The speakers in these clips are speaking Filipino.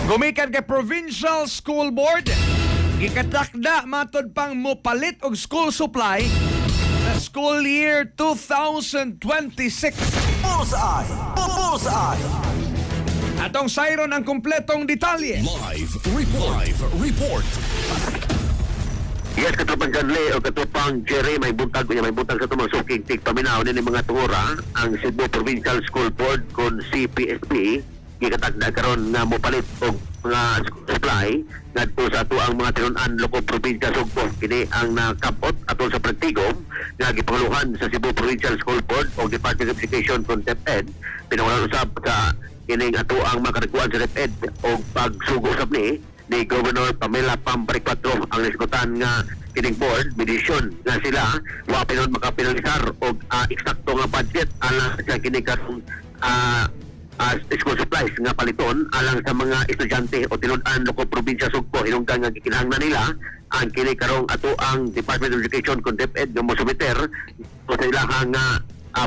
Gumikan kay Provincial School Board, gikatakda matod pang mopalit og school supply sa school year 2026. Bullseye! Bullseye! Atong sayron ang kumpletong detalye. Live report. Yes, katupang Janley o katupang Jerry, may buntag sa tumang suking tik paminaw ni mga tungura ang Cebu Provincial School Board kon CPSP gikatagda karon nga mopalit og mga supply ngadto sa ato ang mga tinunan loko probinsya Sugbo. Kini ang nakapot ato sa praktigom nga gipangaluhan sa Cebu Provincial School Board o Department of Education kon DepEd. Pinangulan usab sa kining ato ang makarikuan sa DepEd o pagsugo usab ni Governor Pamela Pambaricatro ang nisgutan nga kining board medisyon nga sila wa pinon makapinalisar og eksakto nga budget alang sa kining karong school supplies nga paliton alang sa mga estudyante o tinud-an loko probinsya Sugbo. Hinungdan nga gikinahanglan nila ang kini karong ato ang Department of Education kon DepEd nga mosumiter o sa ilahang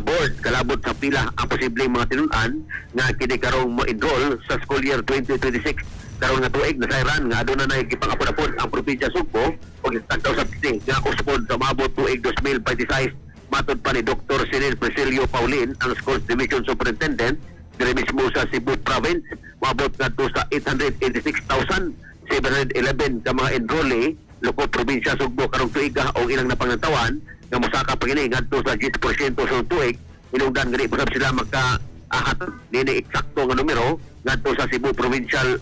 board kalabot sa pila ang posibleng mga tinud-an nga kini karong mo-enroll sa school year 2026 karon nga tuig na sayran nga aduna na gipangapod-apod ang probinsya Sugbo o gitagdaw sa piti nga usbon sa maabot tuig 2026 matod pa ni Dr. Cyril Presilio Paulin ang Schools Division Superintendent diri mismo sa Cebu Province. Maabot ngadto sa 886,711 ka mga enrollee loko probinsya Sugbo karong tuig o ilang napangantawan nga mosaka pa kini ngadto sa 10% sa tuig. Hinungdan gani usab sila magka-ahat nini eksakto nga numero ngadto sa Cebu Provincial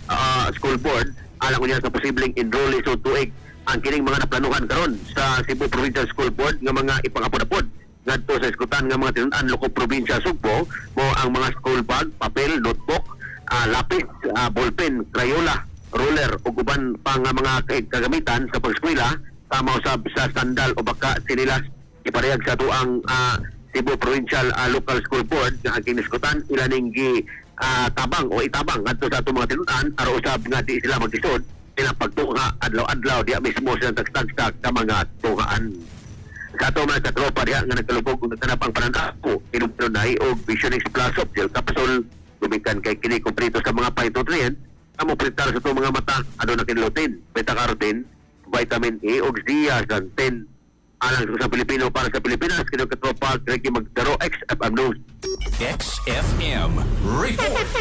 School Board alang unya sa posibleng enrollee sa tuig. Ang kining mga naplanuhan karon sa Cebu Provincial School Board nga mga ipangapod-apod ngadto sa iskutan nga mga tinud-an loko probinsya Sugbo mo ang mga school bag, papel, notebook, lapis, ballpen, crayola, ruler ug uban pa nga mga kagamitan sa pag-eskwela sama usab sa sandal o baka sinilas iparehag sa tuang Cebu Provincial Local School Board nga ang kiniskutan ilaning tabang o itabang ngadto sa atong mga tinud-an aron usab nga di sila maglisod sila pagtunga adlaw-adlaw diya mismo sila tagstag ka mga tungaan. Sa ato mga katropa diya nga nagkalubog kung nagtanap ang panandako inumpunay o Visionix Plus of Gel Capsule gumikan kay kini kompleto sa mga phytonutrients amo pritar sa itong mga mata ano na kinlutin, beta-carotene, vitamin A o zeaxanthin alang sa Pilipino para sa Pilipinas. Kini katropa kay magdaro XFM News. XFM report.